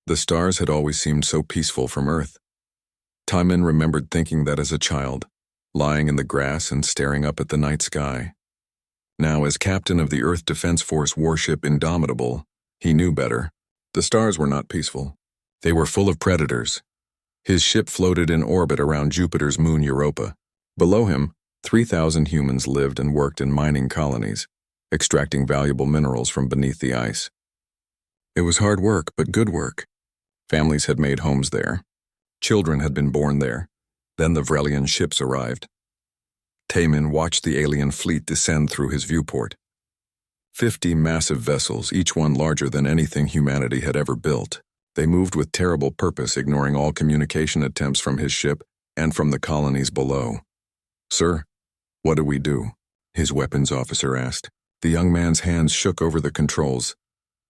The stars had always seemed so peaceful from Earth. Timon remembered thinking that as a child, lying in the grass and staring up at the night sky. Now, as captain of the Earth Defense Force warship Indomitable, he knew better. The stars were not peaceful. They were full of predators. His ship floated in orbit around Jupiter's moon Europa. Below him, 3,000 humans lived and worked in mining colonies, extracting valuable minerals from beneath the ice. It was hard work, but good work. Families had made homes there. Children had been born there. Then the Vrelian ships arrived. Timon watched the alien fleet descend through his viewport. 50 massive vessels, each one larger than anything humanity had ever built. They moved with terrible purpose, ignoring all communication attempts from his ship and from the colonies below. "Sir, what do we do?" his weapons officer asked. The young man's hands shook over the controls.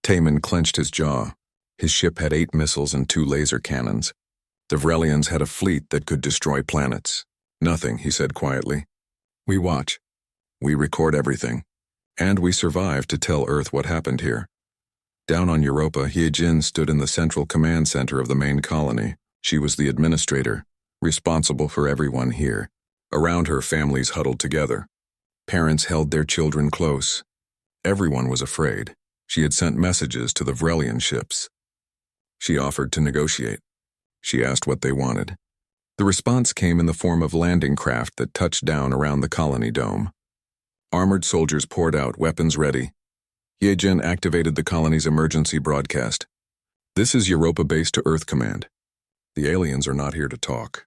Timon clenched his jaw. His ship had 8 missiles and 2 laser cannons. The Vrelians had a fleet that could destroy planets. "Nothing," he said quietly. "We watch. We record everything. And we survive to tell Earth what happened here." Down on Europa, Hyejin stood in the central command center of the main colony. She was the administrator, responsible for everyone here. Around her, families huddled together. Parents held their children close. Everyone was afraid. She had sent messages to the Vrelian ships. She offered to negotiate. She asked what they wanted. The response came in the form of landing craft that touched down around the colony dome. Armored soldiers poured out, weapons ready. Hyejin activated the colony's emergency broadcast. "This is Europa Base to Earth Command. The aliens are not here to talk.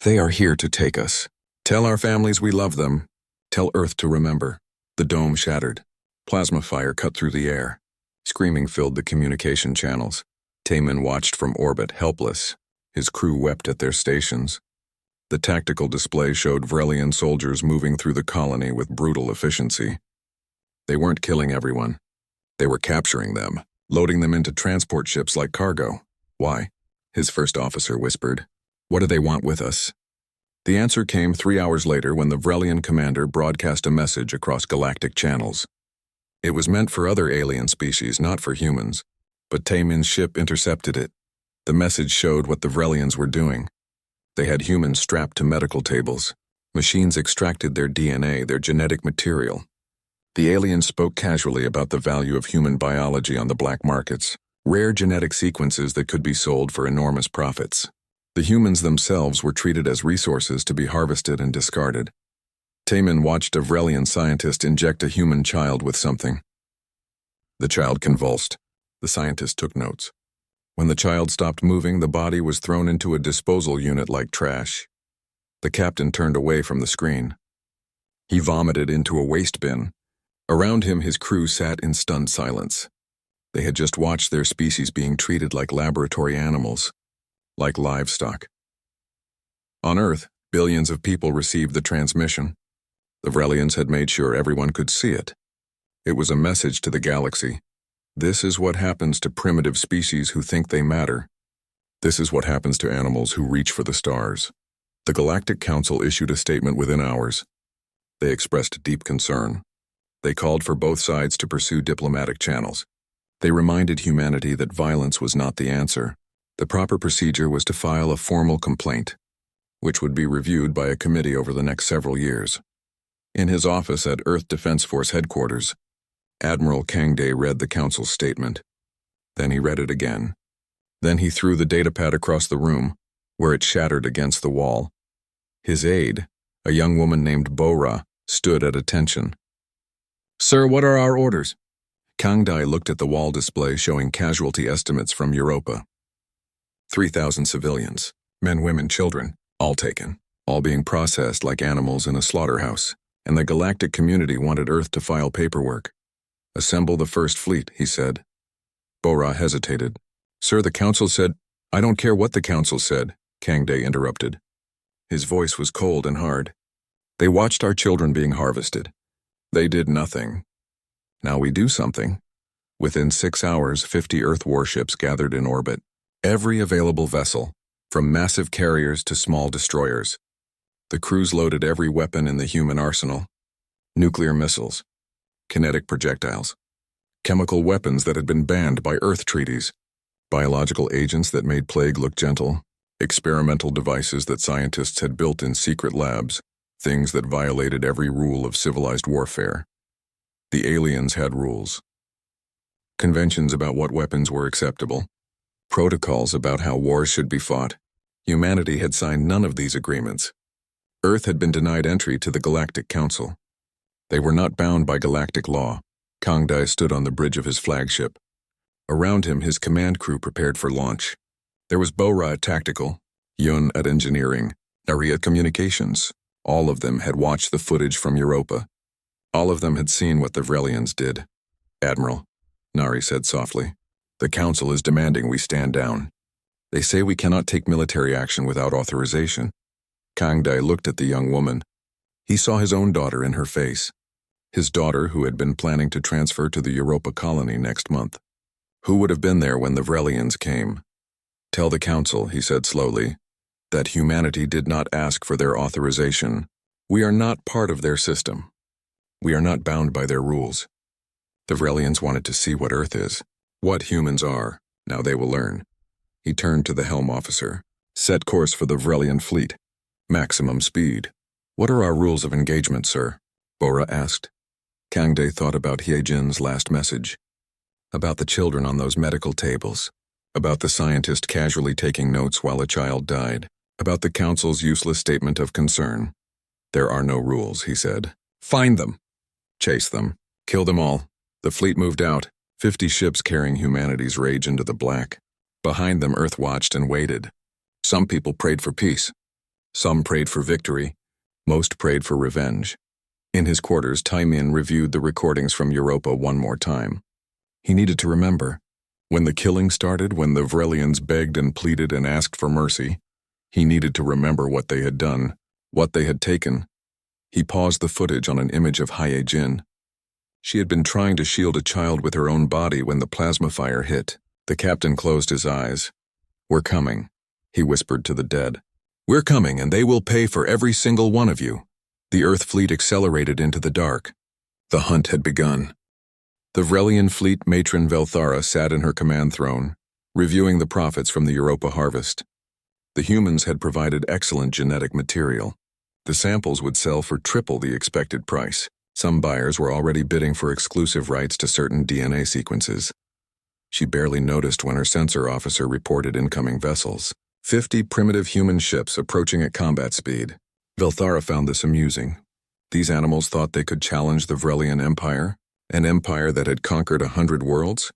They are here to take us. Tell our families we love them. Tell Earth to remember." The dome shattered. Plasma fire cut through the air. Screaming filled the communication channels. Timon watched from orbit, helpless. His crew wept at their stations. The tactical display showed Vrelian soldiers moving through the colony with brutal efficiency. They weren't killing everyone. They were capturing them, loading them into transport ships like cargo. "Why?" his first officer whispered. "What do they want with us?" The answer came 3 hours later when the Vrelian commander broadcast a message across galactic channels. It was meant for other alien species, not for humans, but Timon's ship intercepted it. The message showed what the Vrelians were doing. They had humans strapped to medical tables. Machines extracted their DNA, their genetic material. The aliens spoke casually about the value of human biology on the black markets, rare genetic sequences that could be sold for enormous profits. The humans themselves were treated as resources to be harvested and discarded. Timon watched a Vrelian scientist inject a human child with something. The child convulsed. The scientist took notes. When the child stopped moving, the body was thrown into a disposal unit like trash. The captain turned away from the screen. He vomited into a waste bin. Around him, his crew sat in stunned silence. They had just watched their species being treated like laboratory animals, like livestock. On Earth, billions of people received the transmission. The Vrelians had made sure everyone could see it. It was a message to the galaxy. This is what happens to primitive species who think they matter. This is what happens to animals who reach for the stars. The Galactic Council issued a statement within hours. They expressed deep concern. They called for both sides to pursue diplomatic channels. They reminded humanity that violence was not the answer. The proper procedure was to file a formal complaint, which would be reviewed by a committee over the next several years. In his office at Earth Defense Force headquarters, Admiral Kangday read the Council's statement. Then he read it again. Then he threw the datapad across the room, where it shattered against the wall. His aide, a young woman named Bora, stood at attention. "Sir, what are our orders?" Kangday looked at the wall display showing casualty estimates from Europa. 3,000 civilians, men, women, children, all taken, all being processed like animals in a slaughterhouse, and the galactic community wanted Earth to file paperwork. "Assemble the First Fleet," he said. Bora hesitated. "Sir, the Council said—" "I don't care what the Council said," Kangday interrupted. His voice was cold and hard. "They watched our children being harvested. They did nothing. Now we do something." Within 6 hours, 50 Earth warships gathered in orbit. Every available vessel, from massive carriers to small destroyers. The crews loaded every weapon in the human arsenal. Nuclear missiles, kinetic projectiles, chemical weapons that had been banned by Earth treaties. Biological agents that made plague look gentle, experimental devices that scientists had built in secret labs, things that violated every rule of civilized warfare. The aliens had rules. Conventions about what weapons were acceptable, protocols about how wars should be fought. Humanity had signed none of these agreements. Earth had been denied entry to the Galactic Council. They were not bound by galactic law. Kang Dai stood on the bridge of his flagship. Around him, his command crew prepared for launch. There was Bora at Tactical, Yun at Engineering, Nari at Communications. All of them had watched the footage from Europa. All of them had seen what the Vrelians did. "Admiral," Nari said softly, "the Council is demanding we stand down. They say we cannot take military action without authorization." Kang Dai looked at the young woman. He saw his own daughter in her face. His daughter who had been planning to transfer to the Europa colony next month. Who would have been there when the Vrelians came? "Tell the Council," he said slowly, "that humanity did not ask for their authorization. We are not part of their system. We are not bound by their rules. The Vrelians wanted to see what Earth is, what humans are. Now they will learn." He turned to the helm officer. "Set course for the Vrelian fleet. Maximum speed." "What are our rules of engagement, sir?" Bora asked. Kang Dai thought about Hyejin's last message. About the children on those medical tables. About the scientist casually taking notes while a child died. About the Council's useless statement of concern. "There are no rules," he said. "Find them. Chase them. Kill them all." The fleet moved out, 50 ships carrying humanity's rage into the black. Behind them, Earth watched and waited. Some people prayed for peace. Some prayed for victory. Most prayed for revenge. In his quarters, Taimin reviewed the recordings from Europa one more time. He needed to remember. When the killing started, when the Vrelians begged and pleaded and asked for mercy, he needed to remember what they had done, what they had taken. He paused the footage on an image of Hyejin. She had been trying to shield a child with her own body when the plasma fire hit. The captain closed his eyes. "We're coming," he whispered to the dead. "We're coming, and they will pay for every single one of you." The Earth fleet accelerated into the dark. The hunt had begun. The Vrelian fleet matron Velthara sat in her command throne, reviewing the profits from the Europa harvest. The humans had provided excellent genetic material. The samples would sell for triple the expected price. Some buyers were already bidding for exclusive rights to certain DNA sequences. She barely noticed when her sensor officer reported incoming vessels. 50 primitive human ships approaching at combat speed. Velthara found this amusing. These animals thought they could challenge the Vrelian Empire, an empire that had conquered 100 worlds,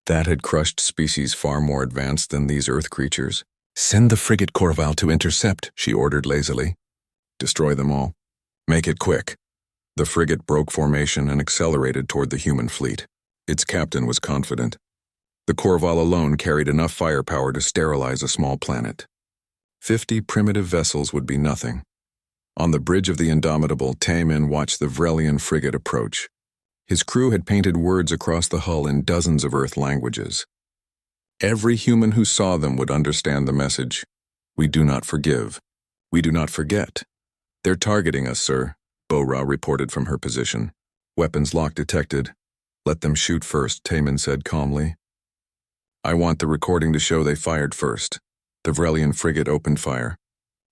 that had crushed species far more advanced than these Earth creatures. "Send the frigate Corval to intercept," she ordered lazily. "Destroy them all. Make it quick." The frigate broke formation and accelerated toward the human fleet. Its captain was confident. The Corval alone carried enough firepower to sterilize a small planet. 50 primitive vessels would be nothing. On the bridge of the Indomitable, Taimin watched the Vrelian frigate approach. His crew had painted words across the hull in dozens of Earth languages. Every human who saw them would understand the message. "We do not forgive. We do not forget." "They're targeting us, sir," Bora reported from her position. "Weapons lock detected." "Let them shoot first," Taimin said calmly. "I want the recording to show they fired first." The Vrelian frigate opened fire.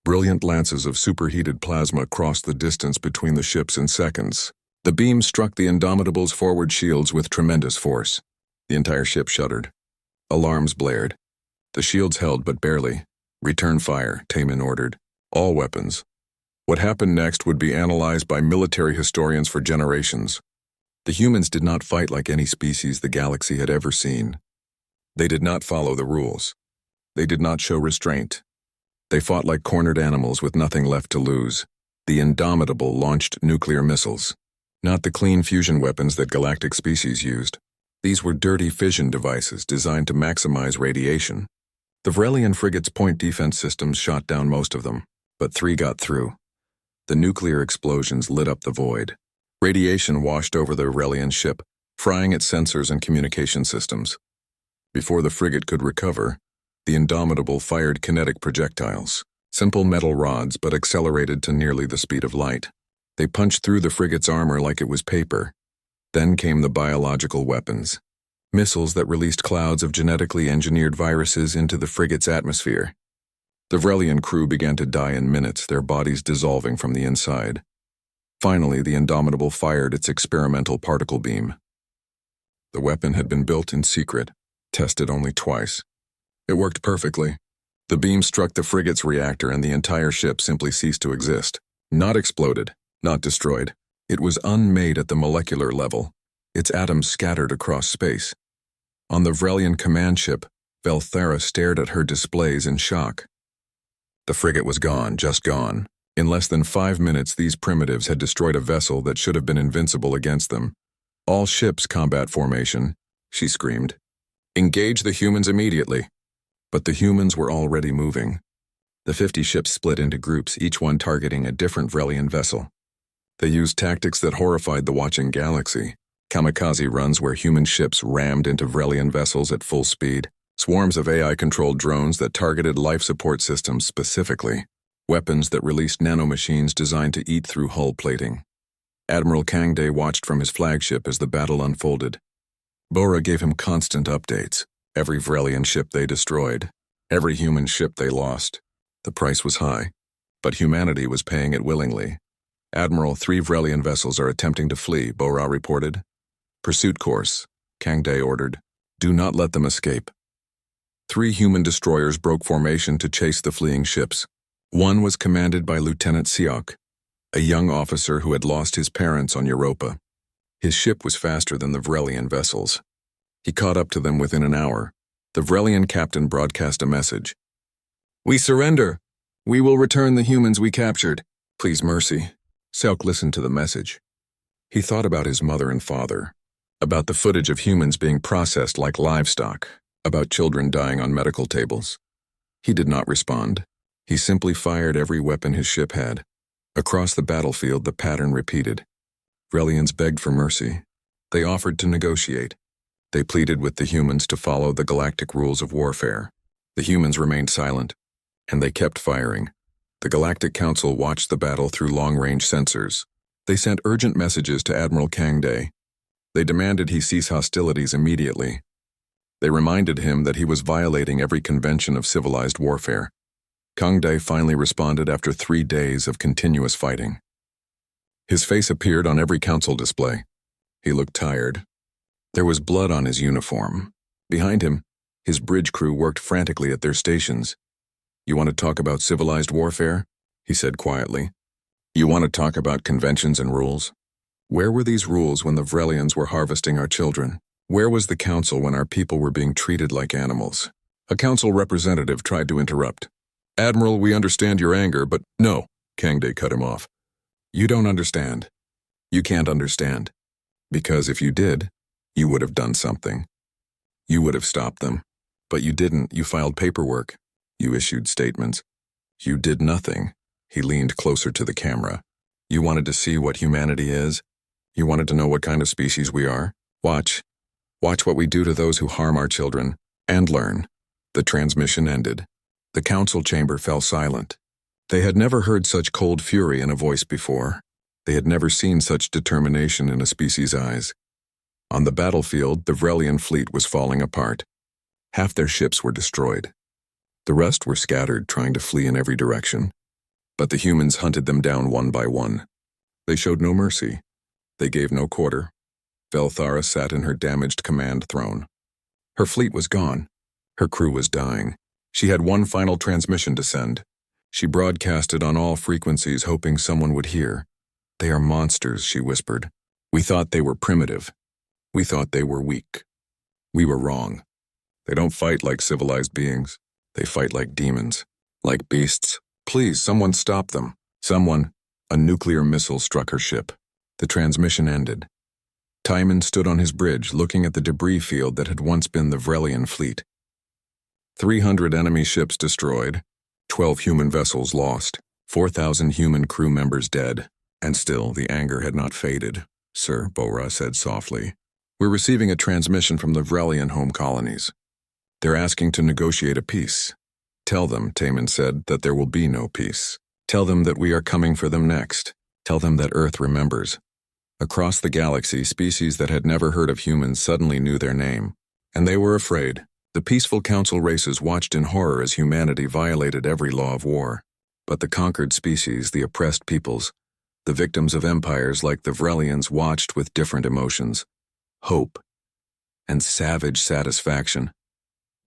Brilliant lances of superheated plasma crossed the distance between the ships in seconds. The beam struck the Indomitable's forward shields with tremendous force. The entire ship shuddered. Alarms blared. The shields held, but barely. "Return fire," Taimin ordered. "All weapons." What happened next would be analyzed by military historians for generations. The humans did not fight like any species the galaxy had ever seen. They did not follow the rules. They did not show restraint. They fought like cornered animals with nothing left to lose. The Indomitable launched nuclear missiles. Not the clean fusion weapons that galactic species used. These were dirty fission devices designed to maximize radiation. The Vrelian frigate's point defense systems shot down most of them, but 3 got through. The nuclear explosions lit up the void. Radiation washed over the Vrelian ship, frying its sensors and communication systems. Before the frigate could recover, the Indomitable fired kinetic projectiles, simple metal rods but accelerated to nearly the speed of light. They punched through the frigate's armor like it was paper. Then came the biological weapons. missiles that released clouds of genetically engineered viruses into the frigate's atmosphere. The Vrelian crew began to die in minutes, their bodies dissolving from the inside. Finally, the Indomitable fired its experimental particle beam. The weapon had been built in secret, tested only twice. It worked perfectly. The beam struck the frigate's reactor and the entire ship simply ceased to exist. Not exploded, not destroyed. It was unmade at the molecular level, its atoms scattered across space. On the Vrelian command ship, Velthara stared at her displays in shock. The frigate was gone, just gone. In less than 5 minutes, these primitives had destroyed a vessel that should have been invincible against them. "All ships, combat formation," she screamed. "Engage the humans immediately." But the humans were already moving. The 50 ships split into groups, each one targeting a different Vrelian vessel. They used tactics that horrified the watching galaxy. Kamikaze runs where human ships rammed into Vrelian vessels at full speed. Swarms of AI-controlled drones that targeted life support systems specifically. Weapons that released nanomachines designed to eat through hull plating. Admiral Kangde watched from his flagship as the battle unfolded. Bora gave him constant updates. Every Vrelian ship they destroyed. Every human ship they lost. The price was high, but humanity was paying it willingly. "Admiral, 3 Vrelian vessels are attempting to flee," Bora reported. "Pursuit course," Kangde ordered. "Do not let them escape." 3 human destroyers broke formation to chase the fleeing ships. One was commanded by Lieutenant Siok, a young officer who had lost his parents on Europa. His ship was faster than the Vrelian vessels. He caught up to them within an hour. The Vrelian captain broadcast a message. "We surrender. We will return the humans we captured. Please mercy." Siok listened to the message. He thought about his mother and father, about the footage of humans being processed like livestock, about children dying on medical tables. He did not respond. He simply fired every weapon his ship had. Across the battlefield, the pattern repeated. Vrelians begged for mercy. They offered to negotiate. They pleaded with the humans to follow the galactic rules of warfare. The humans remained silent, and they kept firing. The Galactic Council watched the battle through long-range sensors. They sent urgent messages to Admiral Kangde. They demanded he cease hostilities immediately. They reminded him that he was violating every convention of civilized warfare. Kangde finally responded after 3 days of continuous fighting. His face appeared on every council display. He looked tired. There was blood on his uniform. Behind him, his bridge crew worked frantically at their stations. "You want to talk about civilized warfare?" he said quietly. "You want to talk about conventions and rules? Where were these rules when the Vrelians were harvesting our children? Where was the council when our people were being treated like animals?" A council representative tried to interrupt. "Admiral, we understand your anger, but..." "No," Kangde cut him off. "You don't understand. You can't understand. Because if you did, you would have done something. You would have stopped them. But you didn't. You filed paperwork. You issued statements. You did nothing." He leaned closer to the camera. "You wanted to see what humanity is? You wanted to know what kind of species we are? Watch. Watch what we do to those who harm our children, and learn." The transmission ended. The council chamber fell silent. They had never heard such cold fury in a voice before. They had never seen such determination in a species' eyes. On the battlefield, the Vrelian fleet was falling apart. Half their ships were destroyed. The rest were scattered, trying to flee in every direction. But the humans hunted them down one by one. They showed no mercy. They gave no quarter. Velthara sat in her damaged command throne. Her fleet was gone. Her crew was dying. She had one final transmission to send. She broadcasted on all frequencies, hoping someone would hear. "They are monsters," she whispered. "We thought they were primitive. We thought they were weak. We were wrong. They don't fight like civilized beings. They fight like demons, like beasts. Please, someone stop them. Someone." A nuclear missile struck her ship. The transmission ended. Timon stood on his bridge, looking at the debris field that had once been the Vrelian fleet. 300 enemy ships destroyed, 12 human vessels lost, 4,000 human crew members dead, and still the anger had not faded. "Sir," Bora said softly, "we're receiving a transmission from the Vrelian home colonies. They're asking to negotiate a peace." "Tell them," Timon said, "that there will be no peace. Tell them that we are coming for them next. Tell them that Earth remembers." Across the galaxy, species that had never heard of humans suddenly knew their name. And they were afraid. The peaceful council races watched in horror as humanity violated every law of war. But the conquered species, the oppressed peoples, the victims of empires like the Vrelians watched with different emotions. Hope and savage satisfaction.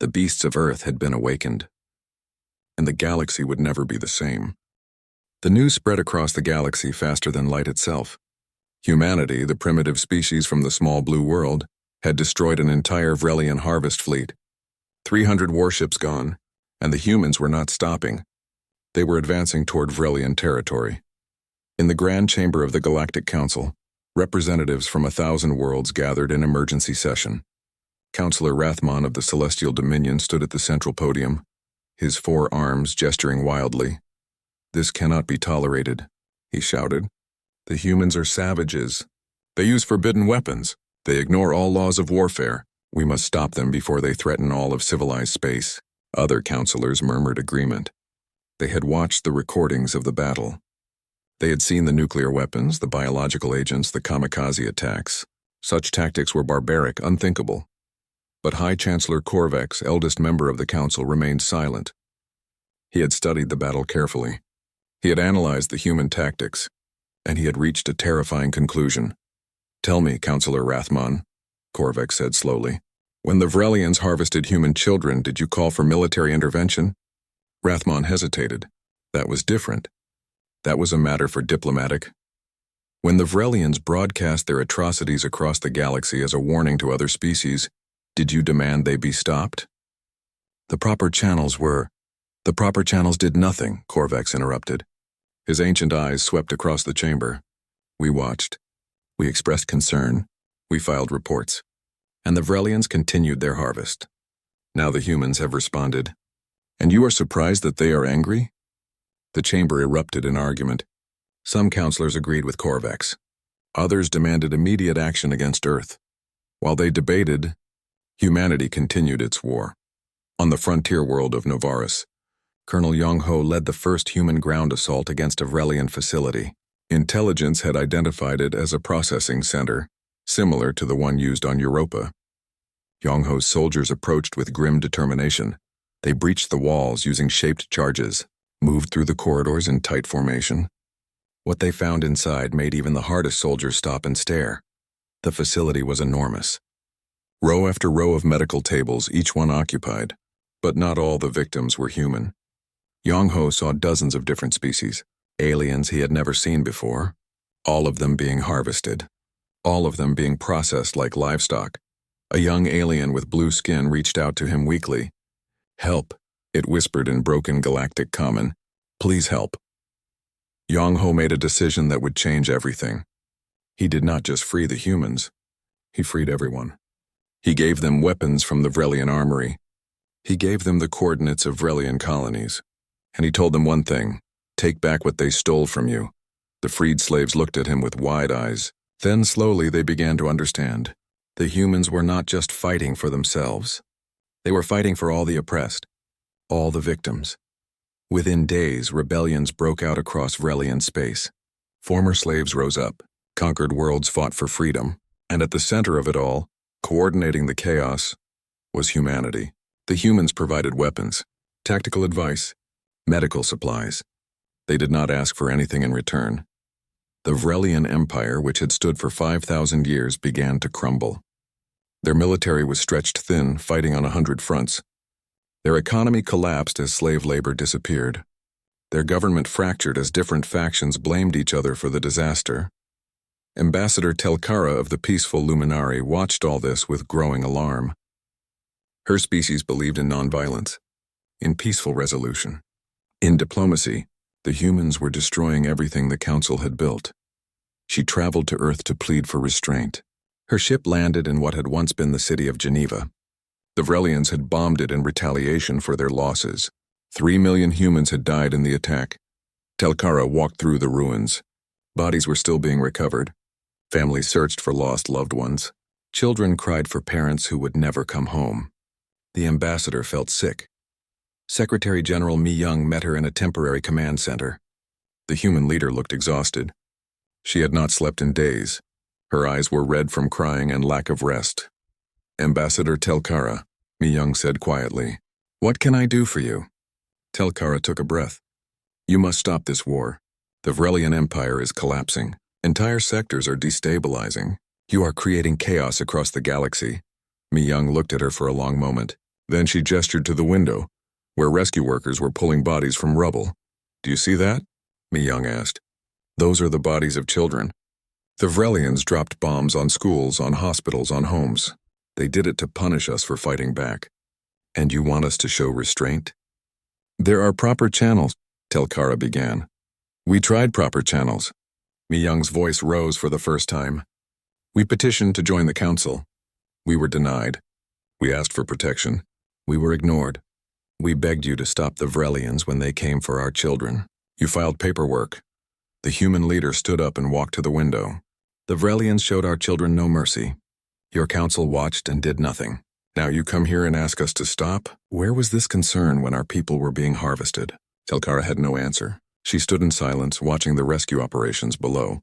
The beasts of Earth had been awakened. And the galaxy would never be the same. The news spread across the galaxy faster than light itself. Humanity, the primitive species from the small blue world, had destroyed an entire Vrelian harvest fleet. 300 warships gone, and the humans were not stopping. They were advancing toward Vrelian territory. In the Grand Chamber of the Galactic Council, representatives from 1,000 worlds gathered in emergency session. Councillor Rathmon of the Celestial Dominion stood at the central podium, his 4 arms gesturing wildly. "This cannot be tolerated," he shouted. "The humans are savages. They use forbidden weapons. They ignore all laws of warfare. We must stop them before they threaten all of civilized space." Other councillors murmured agreement. They had watched the recordings of the battle. They had seen the nuclear weapons, the biological agents, the kamikaze attacks. Such tactics were barbaric, unthinkable. But High Chancellor Korvax, eldest member of the council, remained silent. He had studied the battle carefully. He had analyzed the human tactics, and he had reached a terrifying conclusion. "Tell me, Councillor Rathmon," Korvax said slowly, "when the Vrelians harvested human children, did you call for military intervention?" Rathmon hesitated. That was different. That was a matter for diplomatic. When the Vrelians broadcast their atrocities across the galaxy as a warning to other species, did you demand they be stopped? The proper channels did nothing, Korvax interrupted. His ancient eyes swept across the chamber. We watched. We expressed concern. We filed reports. And the Vrelians continued their harvest. Now the humans have responded. And you are surprised that they are angry? The chamber erupted in argument. Some councillors agreed with Korvax. Others demanded immediate action against Earth. While they debated, humanity continued its war. On the frontier world of Novaris, Colonel Yong-Ho led the first human ground assault against a Vrelian facility. Intelligence had identified it as a processing center, similar to the one used on Europa. Yong-Ho's soldiers approached with grim determination. They breached the walls using shaped charges, moved through the corridors in tight formation. What they found inside made even the hardest soldiers stop and stare. The facility was enormous. Row after row of medical tables, each one occupied, but not all the victims were human. Yong-Ho saw dozens of different species, aliens he had never seen before, all of them being harvested, all of them being processed like livestock. A young alien with blue skin reached out to him weakly. "Help," it whispered in broken galactic common. "Please help." Yong-Ho made a decision that would change everything. He did not just free the humans. He freed everyone. He gave them weapons from the Vrelian armory. He gave them the coordinates of Vrelian colonies. And he told them one thing: take back what they stole from you. The freed slaves looked at him with wide eyes. Then slowly they began to understand. The humans were not just fighting for themselves. They were fighting for all the oppressed, all the victims. Within days, rebellions broke out across Vrelian space. Former slaves rose up, conquered worlds fought for freedom, and at the center of it all, coordinating the chaos, was humanity. The humans provided weapons, tactical advice, medical supplies. They did not ask for anything in return. The Vrelian Empire, which had stood for 5,000 years, began to crumble. Their military was stretched thin, fighting on 100 fronts. Their economy collapsed as slave labor disappeared. Their government fractured as different factions blamed each other for the disaster. Ambassador Telkara of the peaceful Luminari watched all this with growing alarm. Her species believed in nonviolence, in peaceful resolution. In diplomacy, the humans were destroying everything the Council had built. She traveled to Earth to plead for restraint. Her ship landed in what had once been the city of Geneva. The Vrelians had bombed it in retaliation for their losses. 3 million humans had died in the attack. Telkara walked through the ruins. Bodies were still being recovered. Families searched for lost loved ones. Children cried for parents who would never come home. The ambassador felt sick. Secretary General Mi Young met her in a temporary command center. The human leader looked exhausted. She had not slept in days. Her eyes were red from crying and lack of rest. Ambassador Telkara, Mi-young said quietly. What can I do for you? Telkara took a breath. You must stop this war. The Vrelian Empire is collapsing. Entire sectors are destabilizing. You are creating chaos across the galaxy. Mi-young looked at her for a long moment. Then she gestured to the window, where rescue workers were pulling bodies from rubble. Do you see that? Mi-young asked. Those are the bodies of children. The Vrelians dropped bombs on schools, on hospitals, on homes. They did it to punish us for fighting back. And you want us to show restraint? There are proper channels, Telkara began. We tried proper channels. Mi-young's voice rose for the first time. We petitioned to join the council. We were denied. We asked for protection. We were ignored. We begged you to stop the Vrelians when they came for our children. You filed paperwork. The human leader stood up and walked to the window. The Vrelians showed our children no mercy. Your council watched and did nothing. Now you come here and ask us to stop? Where was this concern when our people were being harvested? Telkara had no answer. She stood in silence, watching the rescue operations below.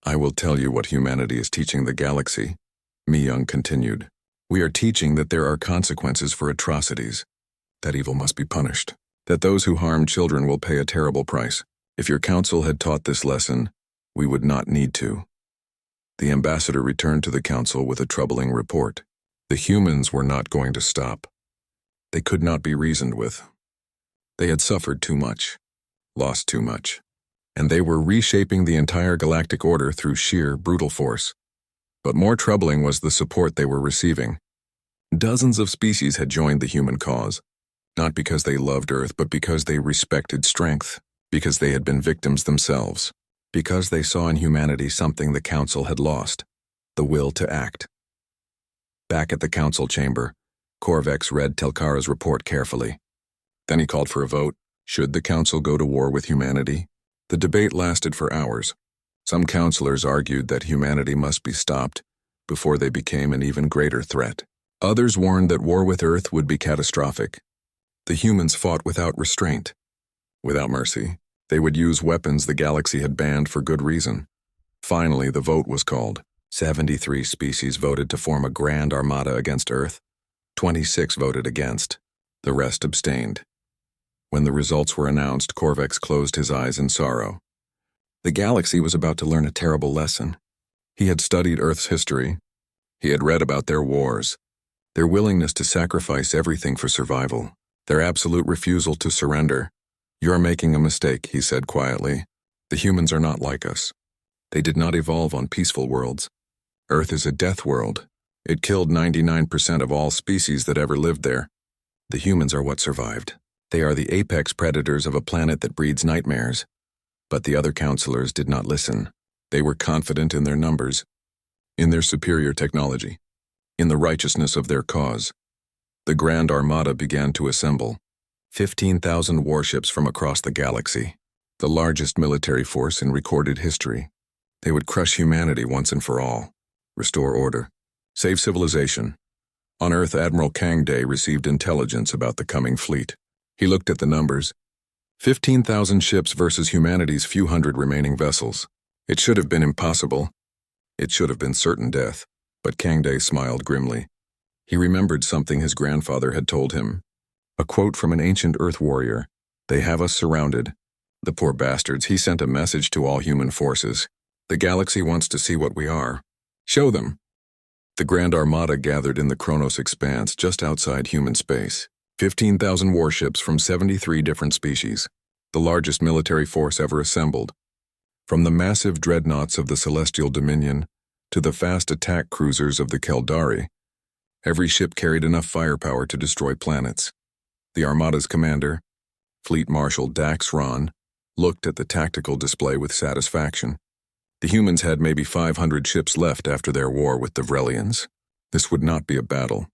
I will tell you what humanity is teaching the galaxy, Mi-young continued. We are teaching that there are consequences for atrocities, that evil must be punished, that those who harm children will pay a terrible price. If your council had taught this lesson, we would not need to. The ambassador returned to the council with a troubling report. The humans were not going to stop. They could not be reasoned with. They had suffered too much, lost too much, and they were reshaping the entire galactic order through sheer, brutal force. But more troubling was the support they were receiving. Dozens of species had joined the human cause, not because they loved Earth, but because they respected strength, because they had been victims themselves, because they saw in humanity something the council had lost, the will to act. Back at the council chamber, Korvex read Telkara's report carefully. Then he called for a vote. Should the council go to war with humanity? The debate lasted for hours. Some councilors argued that humanity must be stopped before they became an even greater threat. Others warned that war with Earth would be catastrophic. The humans fought without restraint, without mercy. They would use weapons the galaxy had banned for good reason. Finally, the vote was called. 73 species voted to form a grand armada against Earth. 26 voted against. The rest abstained. When the results were announced, Korvex closed his eyes in sorrow. The galaxy was about to learn a terrible lesson. He had studied Earth's history. He had read about their wars, their willingness to sacrifice everything for survival, their absolute refusal to surrender. You are making a mistake, he said quietly. The humans are not like us. They did not evolve on peaceful worlds. Earth is a death world. It killed 99% of all species that ever lived there. The humans are what survived. They are the apex predators of a planet that breeds nightmares. But the other counselors did not listen. They were confident in their numbers, in their superior technology, in the righteousness of their cause. The Grand Armada began to assemble. 15,000 warships from across the galaxy, the largest military force in recorded history. They would crush humanity once and for all, restore order, save civilization. On Earth, Admiral Kang Day received intelligence about the coming fleet. He looked at the numbers. 15,000 ships versus humanity's few hundred remaining vessels. It should have been impossible. It should have been certain death. But Kang Day smiled grimly. He remembered something his grandfather had told him. A quote from an ancient Earth warrior. They have us surrounded. The poor bastards, he sent a message to all human forces. The galaxy wants to see what we are. Show them. The Grand Armada gathered in the Kronos expanse just outside human space. 15,000 warships from 73 different species, the largest military force ever assembled. From the massive dreadnoughts of the Celestial Dominion to the fast attack cruisers of the Keldari, every ship carried enough firepower to destroy planets. The Armada's commander, Fleet Marshal Dax Ron, looked at the tactical display with satisfaction. The humans had maybe 500 ships left after their war with the Vrelians. This would not be a battle.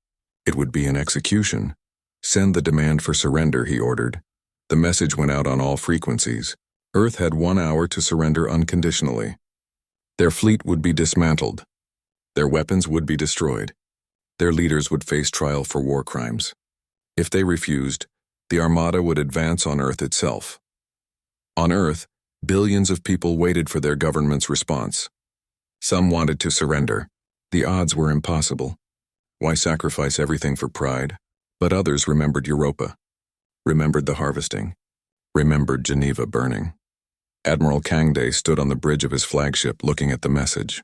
It would be an execution. Send the demand for surrender, he ordered. The message went out on all frequencies. Earth had 1 hour to surrender unconditionally. Their fleet would be dismantled. Their weapons would be destroyed. Their leaders would face trial for war crimes. If they refused, the Armada would advance on Earth itself. On Earth, billions of people waited for their government's response. Some wanted to surrender. The odds were impossible. Why sacrifice everything for pride? But others remembered Europa, remembered the harvesting, remembered Geneva burning. Admiral Kangde stood on the bridge of his flagship looking at the message.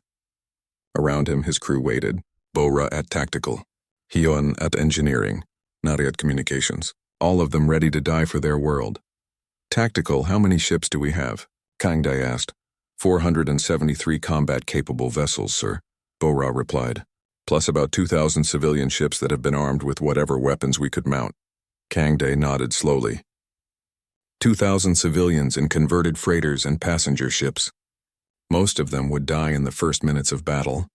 Around him his crew waited, Bora at tactical, Hyun at engineering, Nari at communications, all of them ready to die for their world. Tactical, how many ships do we have? Kangde asked. 473 combat-capable vessels, sir, Bora replied, plus about 2,000 civilian ships that have been armed with whatever weapons we could mount. Kangde nodded slowly. 2,000 civilians in converted freighters and passenger ships. Most of them would die in the first minutes of battle.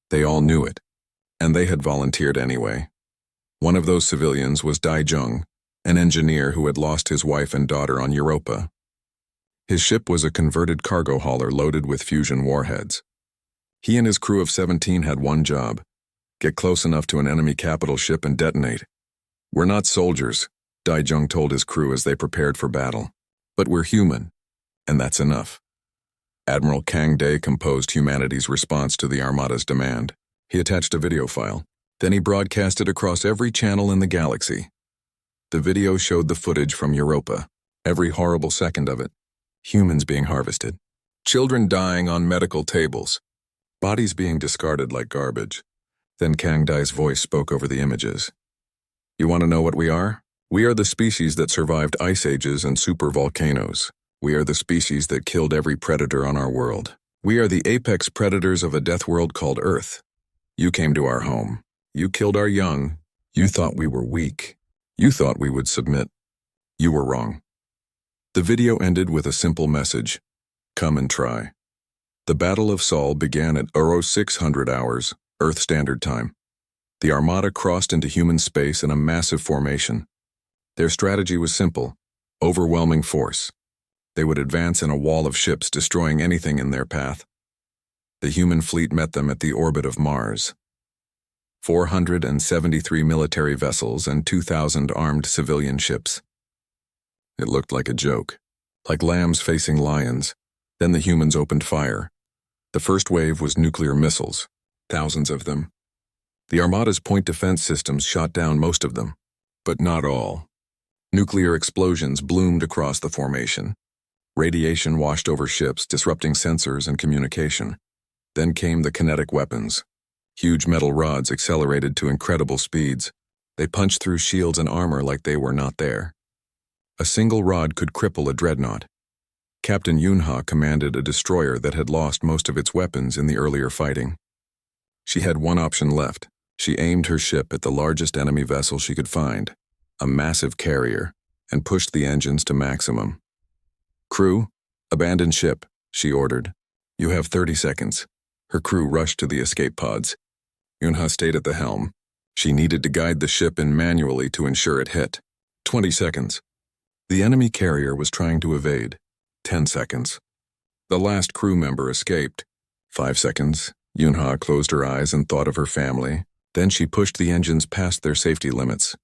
They all knew it, and they had volunteered anyway. One of those civilians was Dai Jung, an engineer who had lost his wife and daughter on Europa. His ship was a converted cargo hauler loaded with fusion warheads. He and his crew of 17 had one job: get close enough to an enemy capital ship and detonate. We're not soldiers, Dai Jung told his crew as they prepared for battle, but we're human, and that's enough. Admiral Kangde composed humanity's response to the Armada's demand. He attached a video file. Then he broadcast it across every channel in the galaxy. The video showed the footage from Europa, every horrible second of it. Humans being harvested, children dying on medical tables, bodies being discarded like garbage. Then Kangdai's voice spoke over the images. You want to know what we are? We are the species that survived ice ages and supervolcanoes. We are the species that killed every predator on our world. We are the apex predators of a death world called Earth. You came to our home. You killed our young. You thought we were weak. You thought we would submit. You were wrong. The video ended with a simple message: come and try. The Battle of Sol began at 0600 hours, Earth Standard Time. The Armada crossed into human space in a massive formation. Their strategy was simple: overwhelming force. They would advance in a wall of ships, destroying anything in their path. The human fleet met them at the orbit of Mars. 473 military vessels and 2,000 armed civilian ships. It looked like a joke, like lambs facing lions. Then the humans opened fire. The first wave was nuclear missiles, thousands of them. The Armada's point defense systems shot down most of them, but not all. Nuclear explosions bloomed across the formation. Radiation washed over ships, disrupting sensors and communication. Then came the kinetic weapons. Huge metal rods accelerated to incredible speeds. They punched through shields and armor like they were not there. A single rod could cripple a dreadnought. Captain Yunha commanded a destroyer that had lost most of its weapons in the earlier fighting. She had one option left. She aimed her ship at the largest enemy vessel she could find, a massive carrier, and pushed the engines to maximum. Crew, abandon ship, she ordered. You have 30 seconds. Her crew rushed to the escape pods. Yunha stayed at the helm. She needed to guide the ship in manually to ensure it hit. 20 seconds. The enemy carrier was trying to evade. 10 seconds. The last crew member escaped. 5 seconds. Yunha closed her eyes and thought of her family. Then she pushed the engines past their safety limits.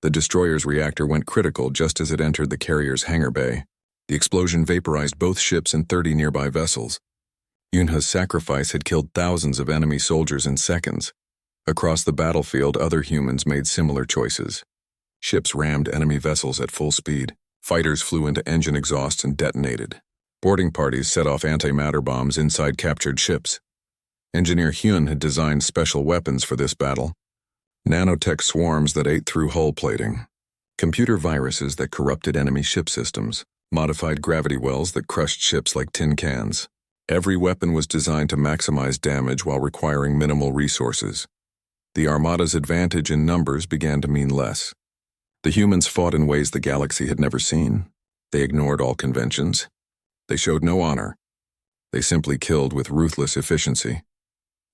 The destroyer's reactor went critical just as it entered the carrier's hangar bay. The explosion vaporized both ships and 30 nearby vessels. Yunha's sacrifice had killed thousands of enemy soldiers in seconds. Across the battlefield, other humans made similar choices. Ships rammed enemy vessels at full speed. Fighters flew into engine exhausts and detonated. Boarding parties set off antimatter bombs inside captured ships. Engineer Hyun had designed special weapons for this battle. Nanotech swarms that ate through hull plating. Computer viruses that corrupted enemy ship systems. Modified gravity wells that crushed ships like tin cans. Every weapon was designed to maximize damage while requiring minimal resources. The Armada's advantage in numbers began to mean less. The humans fought in ways the galaxy had never seen. They ignored all conventions. They showed no honor. They simply killed with ruthless efficiency.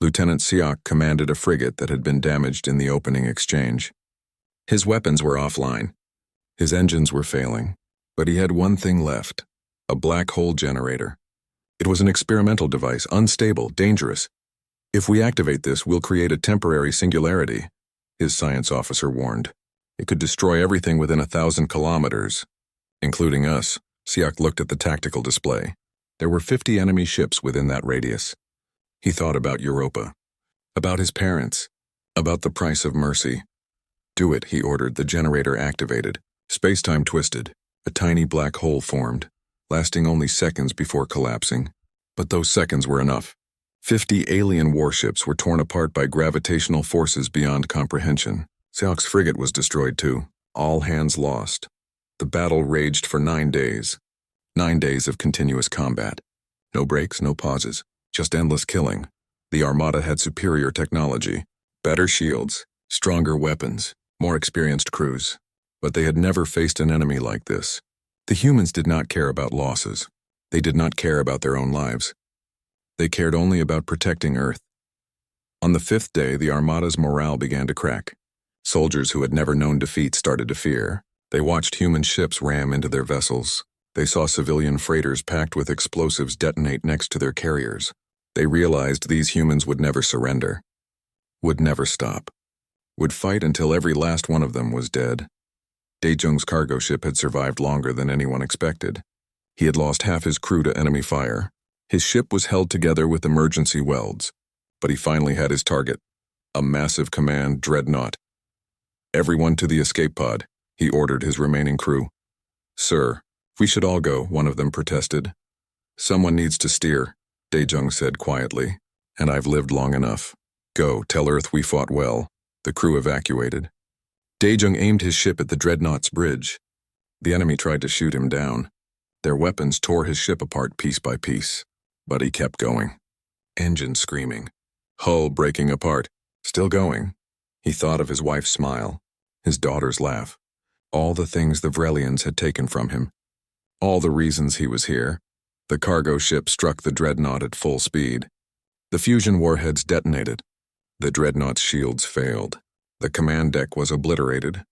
Lieutenant Siak commanded a frigate that had been damaged in the opening exchange. His weapons were offline. His engines were failing. But he had one thing left: a black hole generator. It was an experimental device, unstable, dangerous. If we activate this, we'll create a temporary singularity, his science officer warned. It could destroy everything within 1,000 kilometers, including us. Siak looked at the tactical display. There were 50 enemy ships within that radius. He thought about Europa, about his parents, About the price of mercy. Do it, he ordered. The generator activated. Space-time twisted. A tiny black hole formed, lasting only seconds before collapsing. But those seconds were enough. 50 alien warships were torn apart by gravitational forces beyond comprehension. Seok's frigate was destroyed too. All hands lost. The battle raged for 9 days. 9 days of continuous combat. No breaks, no pauses, just endless killing. The Armada had superior technology, better shields, stronger weapons, more experienced crews. But they had never faced an enemy like this. The humans did not care about losses. They did not care about their own lives. They cared only about protecting Earth. On the 5th day, the Armada's morale began to crack. Soldiers who had never known defeat started to fear. They watched human ships ram into their vessels. They saw civilian freighters packed with explosives detonate next to their carriers. They realized these humans would never surrender, would never stop, would fight until every last one of them was dead. Daejung's cargo ship had survived longer than anyone expected. He had lost half his crew to enemy fire. His ship was held together with emergency welds, but he finally had his target, a massive command dreadnought. Everyone to the escape pod, he ordered his remaining crew. Sir, we should all go, one of them protested. Someone needs to steer, Daejung said quietly, and I've lived long enough. Go, tell Earth we fought well. The crew evacuated. Daejung aimed his ship at the dreadnought's bridge. The enemy tried to shoot him down. Their weapons tore his ship apart piece by piece. But he kept going. Engine screaming. Hull breaking apart. Still going. He thought of his wife's smile. His daughter's laugh. All the things the Vrelians had taken from him. All the reasons he was here. The cargo ship struck the dreadnought at full speed. The fusion warheads detonated. The dreadnought's shields failed. The command deck was obliterated.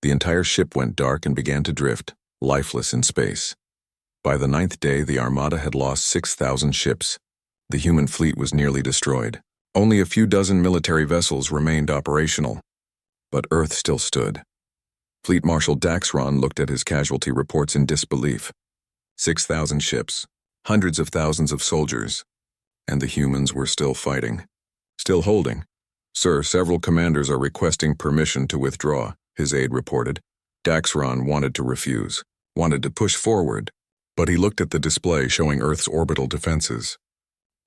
The entire ship went dark and began to drift, lifeless in space. By the 9th day, the Armada had lost 6,000 ships. The human fleet was nearly destroyed. Only a few dozen military vessels remained operational. But Earth still stood. Fleet Marshal Daxron looked at his casualty reports in disbelief. 6,000 ships, hundreds of thousands of soldiers, and the humans were still fighting. Still holding. Sir, several commanders are requesting permission to withdraw, his aide reported. Daxron wanted to refuse, wanted to push forward, but he looked at the display showing Earth's orbital defenses.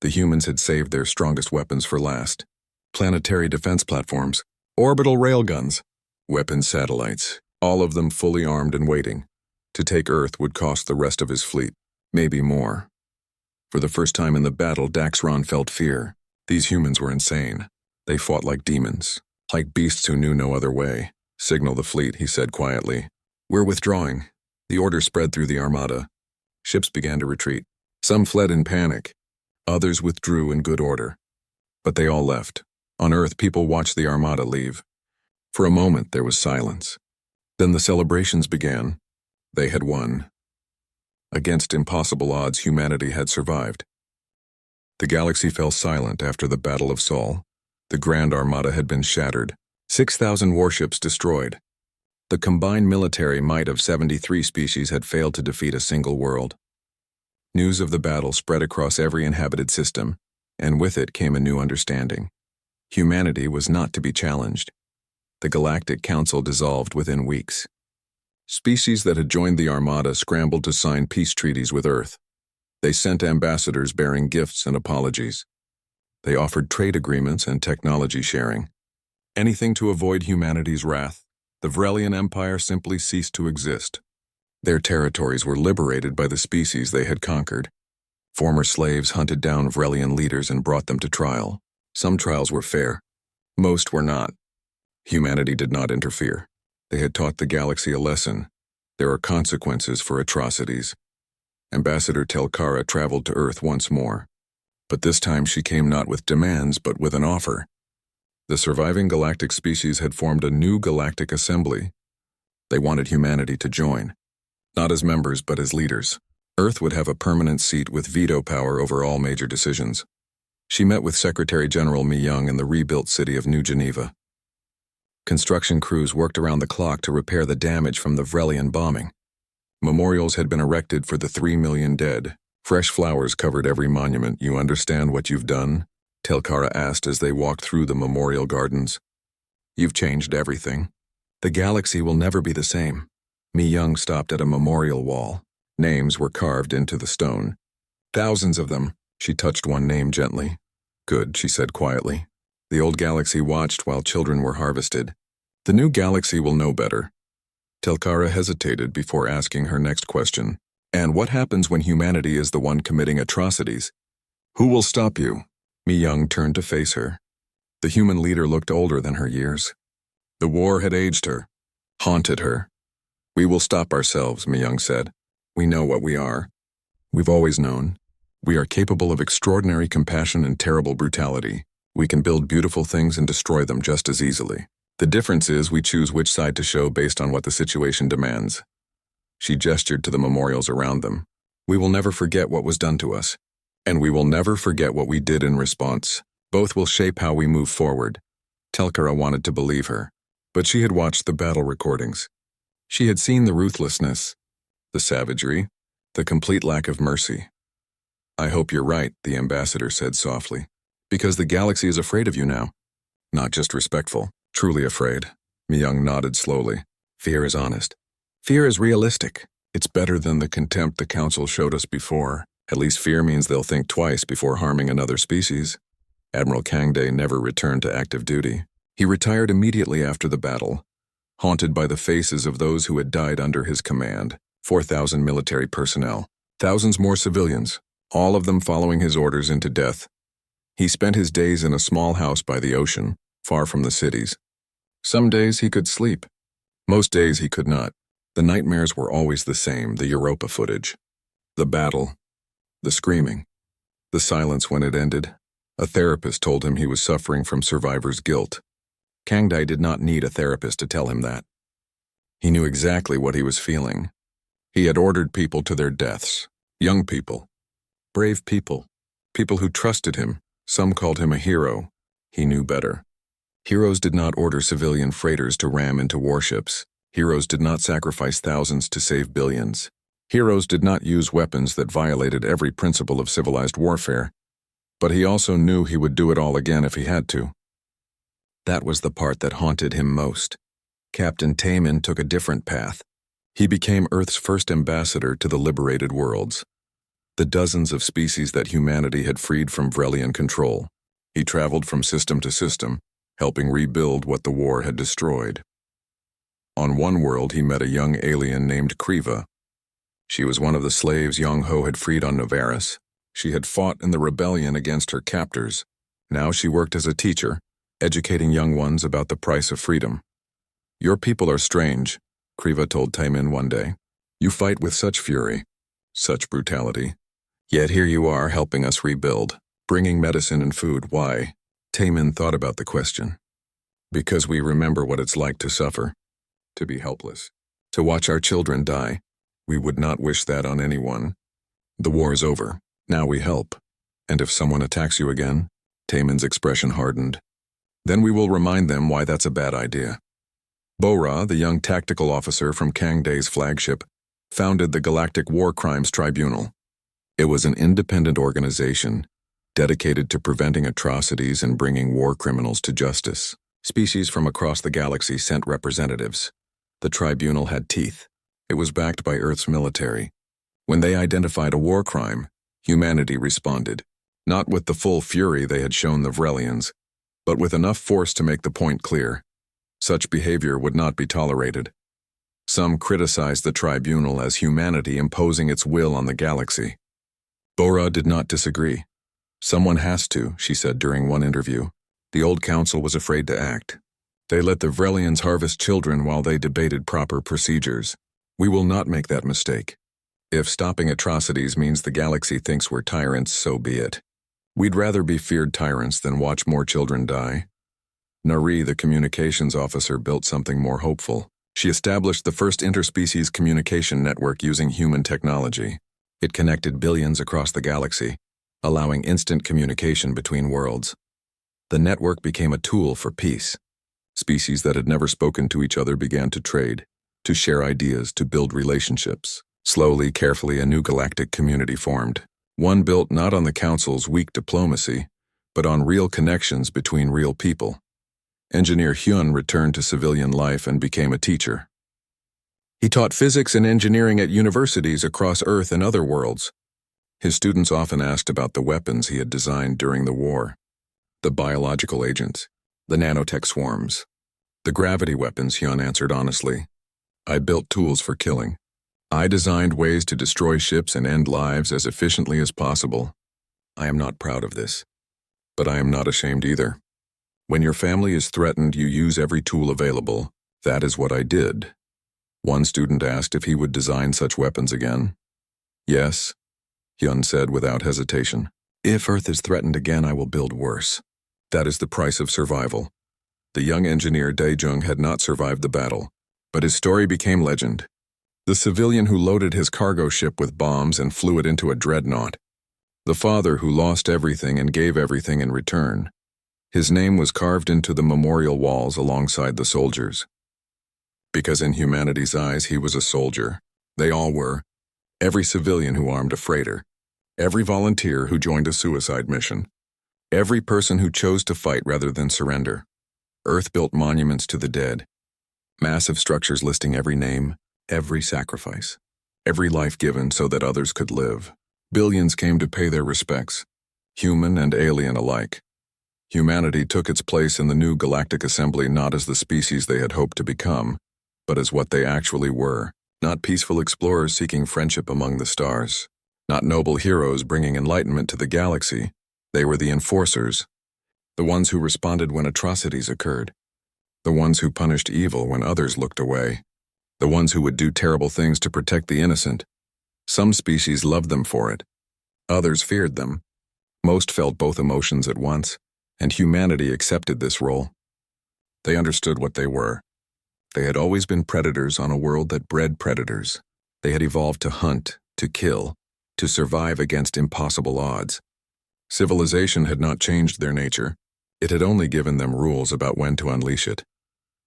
The humans had saved their strongest weapons for last. Planetary defense platforms, orbital railguns, weapon satellites, all of them fully armed and waiting. To take Earth would cost the rest of his fleet, maybe more. For the first time in the battle, Daxron felt fear. These humans were insane. They fought like demons, like beasts who knew no other way. Signal the fleet, he said quietly. We're withdrawing. The order spread through the Armada. Ships began to retreat. Some fled in panic. Others withdrew in good order. But they all left. On Earth, people watched the Armada leave. For a moment, there was silence. Then the celebrations began. They had won. Against impossible odds, humanity had survived. The galaxy fell silent after the Battle of Sol. The Grand Armada had been shattered. 6,000 warships destroyed. The combined military might of 73 species had failed to defeat a single world. News of the battle spread across every inhabited system, and with it came a new understanding. Humanity was not to be challenged. The Galactic Council dissolved within weeks. Species that had joined the Armada scrambled to sign peace treaties with Earth. They sent ambassadors bearing gifts and apologies. They offered trade agreements and technology sharing. Anything to avoid humanity's wrath. The Vrelian Empire simply ceased to exist. Their territories were liberated by the species they had conquered. Former slaves hunted down Vrelian leaders and brought them to trial. Some trials were fair. Most were not. Humanity did not interfere. They had taught the galaxy a lesson. There are consequences for atrocities. Ambassador Telkara traveled to Earth once more. But this time she came not with demands, but with an offer. The surviving galactic species had formed a new galactic assembly. They wanted humanity to join. Not as members, but as leaders. Earth would have a permanent seat with veto power over all major decisions. She met with Secretary General Mi Young in the rebuilt city of New Geneva. Construction crews worked around the clock to repair the damage from the Vrelian bombing. Memorials had been erected for the 3 million dead. Fresh flowers covered every monument. You understand what you've done? Telkara asked as they walked through the memorial gardens. You've changed everything. The galaxy will never be the same. Mi Young stopped at a memorial wall. Names were carved into the stone. Thousands of them. She touched one name gently. Good, she said quietly. The old galaxy watched while children were harvested. The new galaxy will know better. Telkara hesitated before asking her next question. And what happens when humanity is the one committing atrocities? Who will stop you? Mi Young turned to face her. The human leader looked older than her years. The war had aged her, haunted her. We will stop ourselves, Mi Young said. We know what we are. We've always known. We are capable of extraordinary compassion and terrible brutality. We can build beautiful things and destroy them just as easily. The difference is we choose which side to show based on what the situation demands. She gestured to the memorials around them. We will never forget what was done to us. And we will never forget what we did in response. Both will shape how we move forward. Telkara wanted to believe her, but she had watched the battle recordings. She had seen the ruthlessness, the savagery, the complete lack of mercy. I hope you're right, the ambassador said softly, because the galaxy is afraid of you now. Not just respectful, truly afraid. Mi Young nodded slowly. Fear is honest. Fear is realistic. It's better than the contempt the council showed us before. At least fear means they'll think twice before harming another species. Admiral Kangday never returned to active duty. He retired immediately after the battle, haunted by the faces of those who had died under his command. 4,000 military personnel, thousands more civilians, all of them following his orders into death. He spent his days in a small house by the ocean, far from the cities. Some days he could sleep. Most days he could not. The nightmares were always the same, the Europa footage. The battle. The screaming. The silence when it ended. A therapist told him he was suffering from survivor's guilt. Kangday did not need a therapist to tell him that. He knew exactly what he was feeling. He had ordered people to their deaths. Young people. Brave people. People who trusted him. Some called him a hero. He knew better. Heroes did not order civilian freighters to ram into warships. Heroes did not sacrifice thousands to save billions. Heroes did not use weapons that violated every principle of civilized warfare. But he also knew he would do it all again if he had to. That was the part that haunted him most. Captain Taman took a different path. He became Earth's first ambassador to the liberated worlds, the dozens of species that humanity had freed from Vrelian control. He traveled from system to system, helping rebuild what the war had destroyed. On one world, he met a young alien named Kriva. She was one of the slaves Young Ho had freed on Novaris. She had fought in the rebellion against her captors. Now she worked as a teacher, educating young ones about the price of freedom. Your people are strange, Kriva told Taman one day. You fight with such fury, such brutality. Yet here you are helping us rebuild, bringing medicine and food. Why? Taman thought about the question. Because we remember what it's like to suffer, to be helpless, to watch our children die. We would not wish that on anyone. The war is over. Now we help. And if someone attacks you again, Taman's expression hardened. Then we will remind them why that's a bad idea. Bora, the young tactical officer from Kangday's flagship, founded the Galactic War Crimes Tribunal. It was an independent organization dedicated to preventing atrocities and bringing war criminals to justice. Species from across the galaxy sent representatives. The tribunal had teeth. It was backed by Earth's military. When they identified a war crime, humanity responded, not with the full fury they had shown the Vrelians, but with enough force to make the point clear. Such behavior would not be tolerated. Some criticized the tribunal as humanity imposing its will on the galaxy. Bora did not disagree. Someone has to, she said during one interview. The old council was afraid to act. They let the Vrelians harvest children while they debated proper procedures. We will not make that mistake. If stopping atrocities means the galaxy thinks we're tyrants, so be it. We'd rather be feared tyrants than watch more children die. Nari, the communications officer, built something more hopeful. She established the first interspecies communication network using human technology. It connected billions across the galaxy, allowing instant communication between worlds. The network became a tool for peace. Species that had never spoken to each other began to trade, to share ideas, to build relationships. Slowly, carefully, a new galactic community formed. One built not on the Council's weak diplomacy, but on real connections between real people. Engineer Hyun returned to civilian life and became a teacher. He taught physics and engineering at universities across Earth and other worlds. His students often asked about the weapons he had designed during the war. The biological agents, the nanotech swarms, the gravity weapons, Hyun answered honestly. I built tools for killing. I designed ways to destroy ships and end lives as efficiently as possible. I am not proud of this, but I am not ashamed either. When your family is threatened, you use every tool available. That is what I did. One student asked if he would design such weapons again. Yes, Hyun said without hesitation. If Earth is threatened again, I will build worse. That is the price of survival. The young engineer Dae-jung had not survived the battle, but his story became legend. The civilian who loaded his cargo ship with bombs and flew it into a dreadnought. The father who lost everything and gave everything in return. His name was carved into the memorial walls alongside the soldiers. Because in humanity's eyes, he was a soldier. They all were. Every civilian who armed a freighter. Every volunteer who joined a suicide mission. Every person who chose to fight rather than surrender. Earth built monuments to the dead. Massive structures listing every name, every sacrifice, every life given so that others could live. Billions came to pay their respects, human and alien alike. Humanity took its place in the new galactic assembly not as the species they had hoped to become, but as what they actually were. Not peaceful explorers seeking friendship among the stars. Not noble heroes bringing enlightenment to the galaxy. They were the enforcers. The ones who responded when atrocities occurred. The ones who punished evil when others looked away. The ones who would do terrible things to protect the innocent. Some species loved them for it. Others feared them. Most felt both emotions at once, and humanity accepted this role. They understood what they were. They had always been predators on a world that bred predators. They had evolved to hunt, to kill, to survive against impossible odds. Civilization had not changed their nature. It had only given them rules about when to unleash it.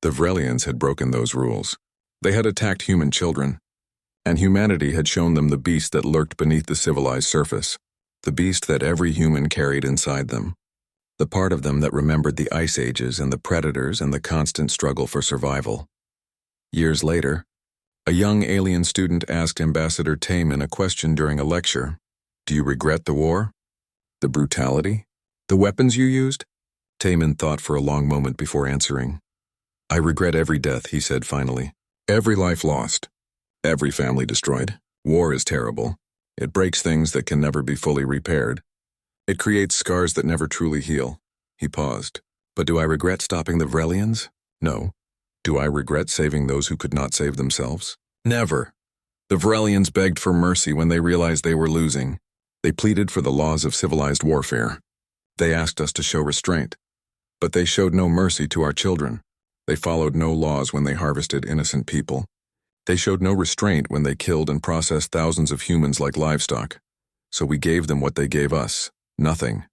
The Vrelians had broken those rules. They had attacked human children, and humanity had shown them the beast that lurked beneath the civilized surface, the beast that every human carried inside them, the part of them that remembered the ice ages and the predators and the constant struggle for survival. Years later, a young alien student asked Ambassador Taemin a question during a lecture. Do you regret the war? The brutality? The weapons you used? Taemin thought for a long moment before answering. I regret every death, he said finally. Every life lost. Every family destroyed. War is terrible. It breaks things that can never be fully repaired. It creates scars that never truly heal. He paused. But do I regret stopping the Vrelians? No. Do I regret saving those who could not save themselves? Never. The Vrelians begged for mercy when they realized they were losing. They pleaded for the laws of civilized warfare. They asked us to show restraint. But they showed no mercy to our children. They followed no laws when they harvested innocent people. They showed no restraint when they killed and processed thousands of humans like livestock. So we gave them what they gave us, nothing.